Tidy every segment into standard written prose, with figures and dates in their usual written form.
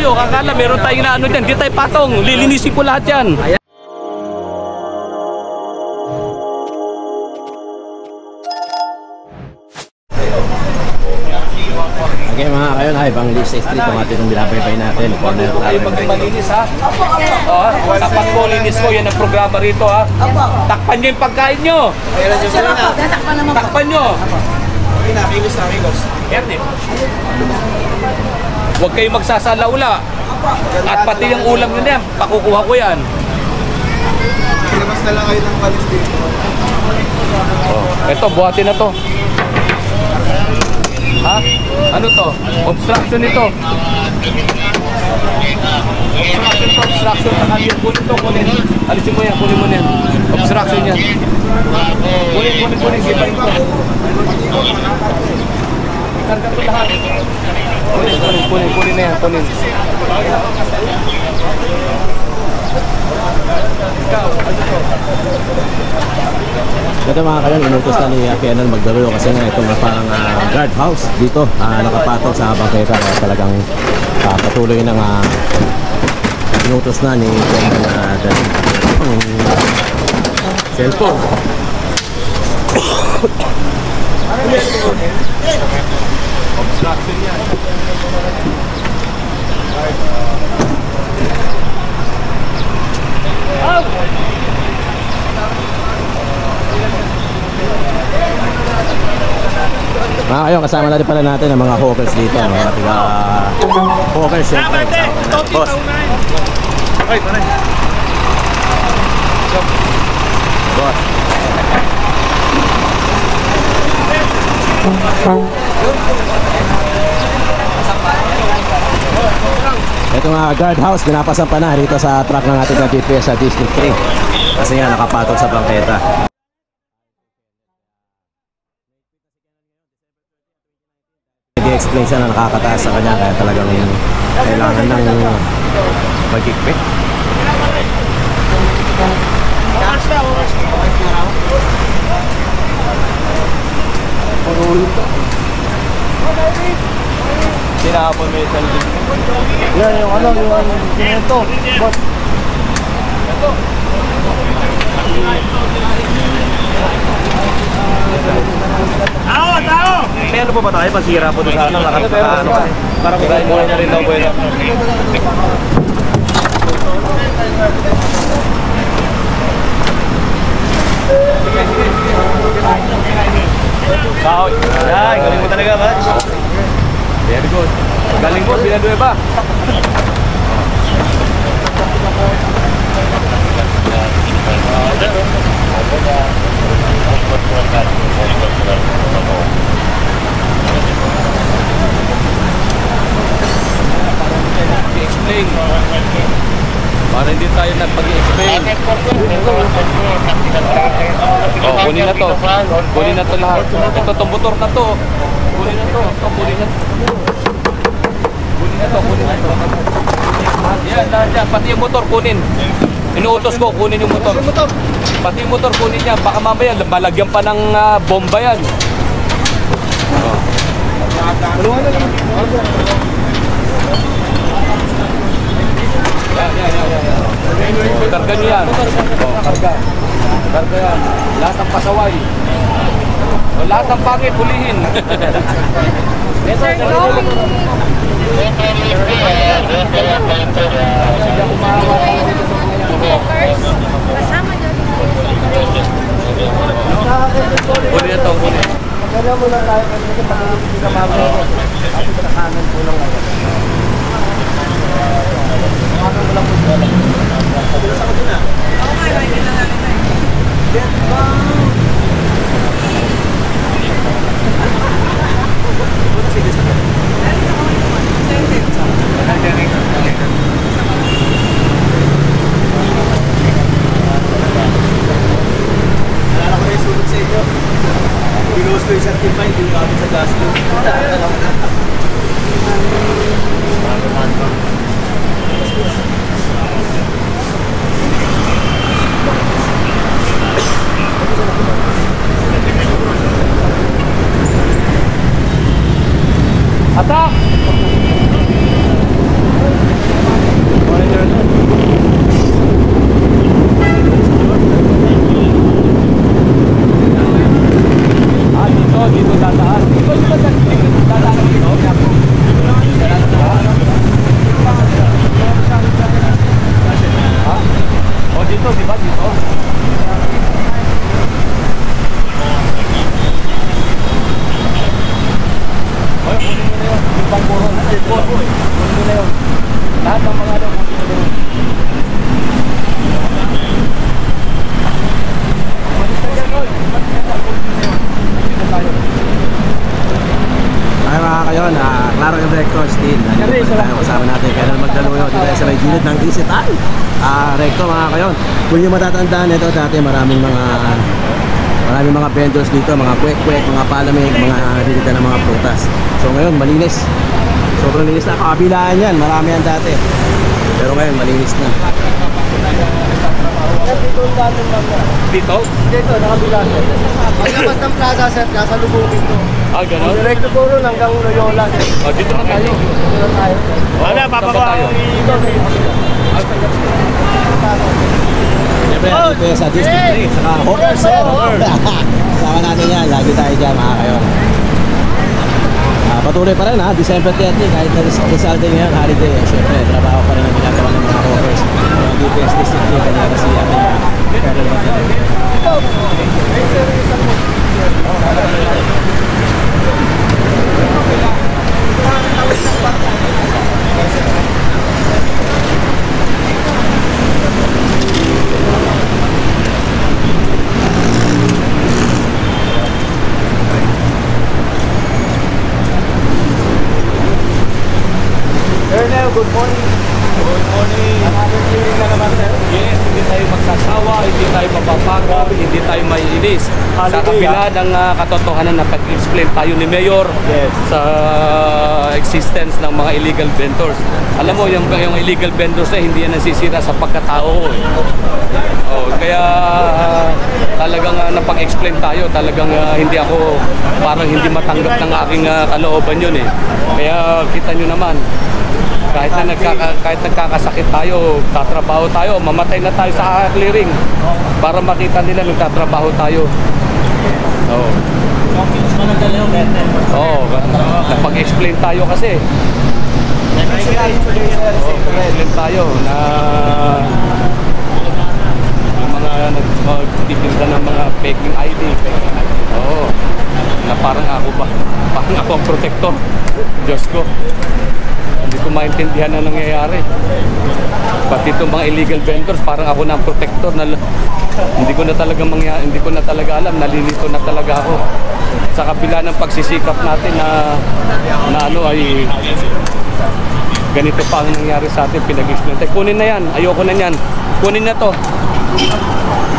tayo. Kakala meron tayong na ano dyan. Di tayo patong. Lilinisin ko lahat yan. Okay mga kayon, ay bang Lisa Street ang ating binabay natin. Tayo maging malinis ha. Tapat ko, linis ko. Yan ang programa rito ha. Takpan nyo yung pagkain nyo. Takpan nyo. Nakilos na amigos. Huwag kayong magsasalaula. At pati yung ulam nyo na yan, pakukuha ko yan. Ilabas na lang kayo ng walis dito. Ito, buhatin na to. Ha? Ano to? Obstruction ito. Obstruction sa kanil. Kunin to, kunin. Alisin mo yan, kunin mo yan. Obstruction yan. Kunin. Gibain ko. Ikarga to lahat. Kunin na yan, kunin. Ito mga kayon, inutos na ni PNL magdalo kasi nga itong parang guard house dito nakapatok sa bangketa. Talagang patuloy ng inutos na ni PNL na dali cellphone. Obstruction yan. Mga kayo, kasama natin pala natin ang mga hawkers dito, mga tiga hawkers syempre. Boss. Ay, panay. Boss. Ito nga guard house, pinapasan pa na dito sa truck ng ating DPS sa District 3 kasi nga nakapatok sa bangketa. Explain siya na nakakataas sa kanya kaya talagang kailangan ng pagkikpit. Sinapon mo yung saldi. Yan, yung ano, ito. Boss. Ito. Tao! May ano po ba tayo? Masira po doon sa ano? Para kurahin mo na rin daw po yun. Kahoy. Yan, galing mo talaga, Match. Very good. Galing mo, binadoy ba? I-explain. Para hindi tayo nagpag-i-explain. Oh, kunin na to. Kunin na to lahat. Ito, itong motor na to. Kunin na to. Ito, kunin na to. Kunin na to, kunin na to. Yan, lahat yan. Pati yung motor, kunin. Inuutos ko, kunin yung motor. Pati yung motor, kunin niya. Baka mamaya, malagyan pa ng bomba yan. Oh. Yan. Karga nyo yan. Karga. Karga yan. Lahat ng pasaway. Lahat ng pangit, hulihin. Sir, going. Kasama dyan. Kunin ito, kunin. Magkala mo lang tayo kasi pag-ibig ka mabro. At ito na kanan po lang ngayon. Kanan mo lang po siya. Pabilis ako dun ah. Oo nga, hindi na namin tayo. Get down! Sige sa kanya. Alala ko na yung sulot sa inyo. Pinost ko yung certify, hindi ko kami sa gasto. Atak! dadaan. Ikaw di ba dadaan dito? Ha? O dito, di ba? Dito. Oy, kunin mo na yun. Yung pangpuro. Kunin mo na yun. Lahat ng mga kunin mo na yun. Ay mga kayon, Claro and Rector still. Nandito pa tayo kasama natin. Kailan magdaluyo dito tayo sa may gilid ng Isitan. Rector mga kayon. Kung yung matatandaan ito dati maraming mga vendors dito, mga kwek-kwek, mga palamig, mga dito ng mga prutas. So ngayon malinis. Sobrang linis na. Kabilaan yan, marami yan dati. Pero ngayon malinis na. Dito? Dito, nakabila. Paglabas ng plaza, sir, nasa lubungin to. Ah, gano'n? Diretso po ron hanggang Loyola. Oh, dito na tayo. Dito na tayo. Wala, papagawa tayo. Siyempre, dito sa District 3, saka Homer Sir. Sama natin yan, lagi tayo dyan mga kayon. Patuloy pa rin December 30, kahit na Rizal din ngayon, holiday. Siyempre, trabaho pa rin ang ginagawa ng mga Rovers. Mga DPS District 3, kanina si Colonel Magdalena. Colonel, good morning. Good morning. Another hearing na naman, sir. Yes, hindi tayo magsasawa, hindi tayo mapapagod, hindi tayo maiinis. Sa kabila ng katotohanan na pag-explain tayo ni Mayor sa existence ng mga illegal vendors. Alam mo, yung illegal vendors na hindi yan nasisira sa pagkatao. Oh, kaya talagang napag-explain tayo, talagang hindi ako parang hindi matanggap ng aking kalooban yun eh. Kaya kita nyo naman, kahit nagkakasakit tayo, tatrabaho tayo, mamatay na tayo sa clearing para makita nila nagtatrabaho tayo. Oo. Oo, napag-explain tayo kasi. Explain tayo na yung mga nagtitinda ng mga faking ID. Oo. Na parang ako ang protector. Diyos ko. Hindi ko maintindihan na nangyayari. Pati itong mga illegal vendors, parang ako na ang protector na hindi ko na talaga alam, nalilito na talaga ako. Sa kabila ng pagsisikap natin na ano ay ganito pa ang nangyari sa atin, pinag-explain. Kunin na yan, ayoko na yan. Kunin na to.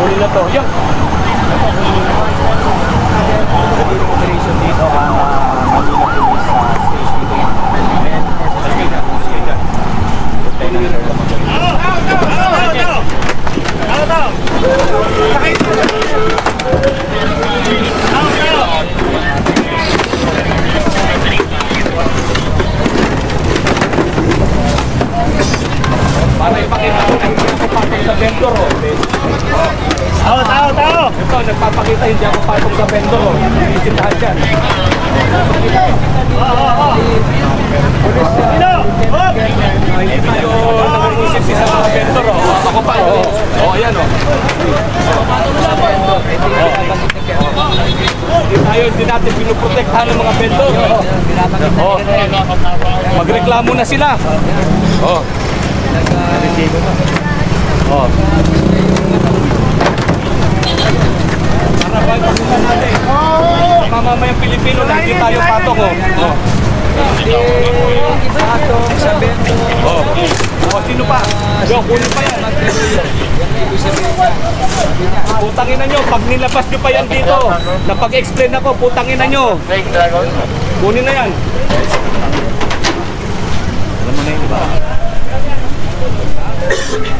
Kunin na to. Yan. Operation dito ang Manila Police Station. Para ipakita ko na hindi ako patong sa vendor. Tao! Ito, nagpapakita hindi ako patong sa vendor. Isitahan dyan. Hindi tayo nag-uusip sa mga vendor. Ako pa. Ayan o. Hindi natin pinuprotektahan ng mga vendor. Magreklamo na sila. Para ba ipakita natin? Mamamayang Pilipino na hindi tayo patong. Sino pa? Kunin pa yan. Putangin na nyo, pag nilabas nyo pa yan dito, na pag-explain ako, putangin na nyo. Kunin na yan. Alam mo na yun, diba?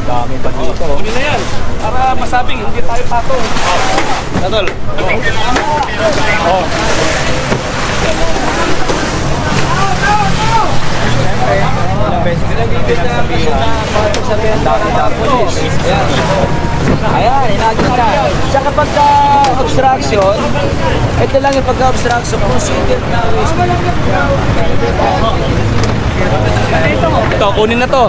Dami pa dito. Kunin na yan. Para masabing, hindi tayo patong. Nadol. Ilang beses na bibig na patong sa benda ng police. Ayan. Ayan, inagin na. Sa kapag obstruction, ito lang yung pagka-obstruction, consider na waste. Ito, kunin na to.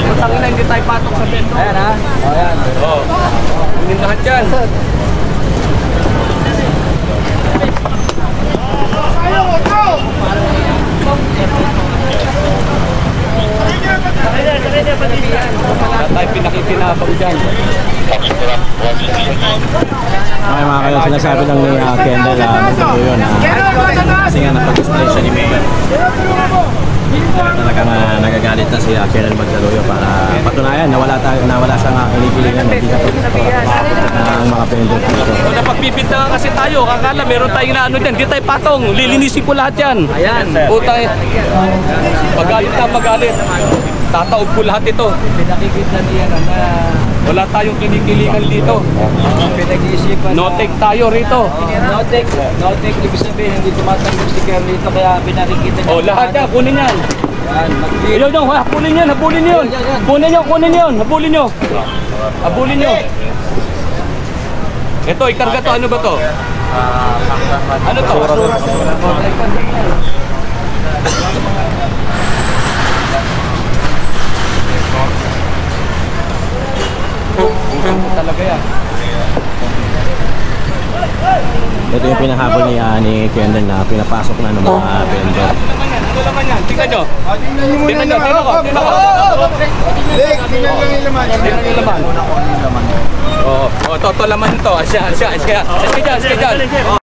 Putang ina, hindi tayo patok sa bento. Ayan ha. Ayan. Oo. Kunin lahat yan. Wala tayo pinakikinabang dyan. Okay mga kayo, sinasabi lang ni Kendall magdaluyo na kasi nga napag-display siya ni Mayor. Talagang nagagalit na si Kendall magdaluyo para patunayan na wala siyang kinikilingan na hindi ng mga pendant dito. Kung napagpipinta kasi tayo, kakala meron tayong na ano dyan, di tayo patong, lilinisin ko lahat yan. Ayan. Putang, magalit na magalit. Tataob ko lahat ito. Pinakikita niya na Wala tayong kinikilingan dito. pinag-iisipan. No-take tayo rito. No-take. No-take. Ibig sabihin, hindi tumatanggap si Kerl dito kaya pinakikita niya. Oh, lahat yan, kunin yan. Yan, mag-clear. Ayaw nyo, habulin yan, habulin yun. Kunin yun, habulin nyo. Habulin nyo. Ito, ikarga to, ano ba to? Ano to? Talaga yan. Ito yung pinahabol ni Kendall na pinapasok na ng mga vendor. Ano naman yan? Tingnan nyo. Tingnan nyo, tingnan ko. Tingnan lang yung laman. Tingnan yung laman. Oo, ito laman ito. Asya dyan.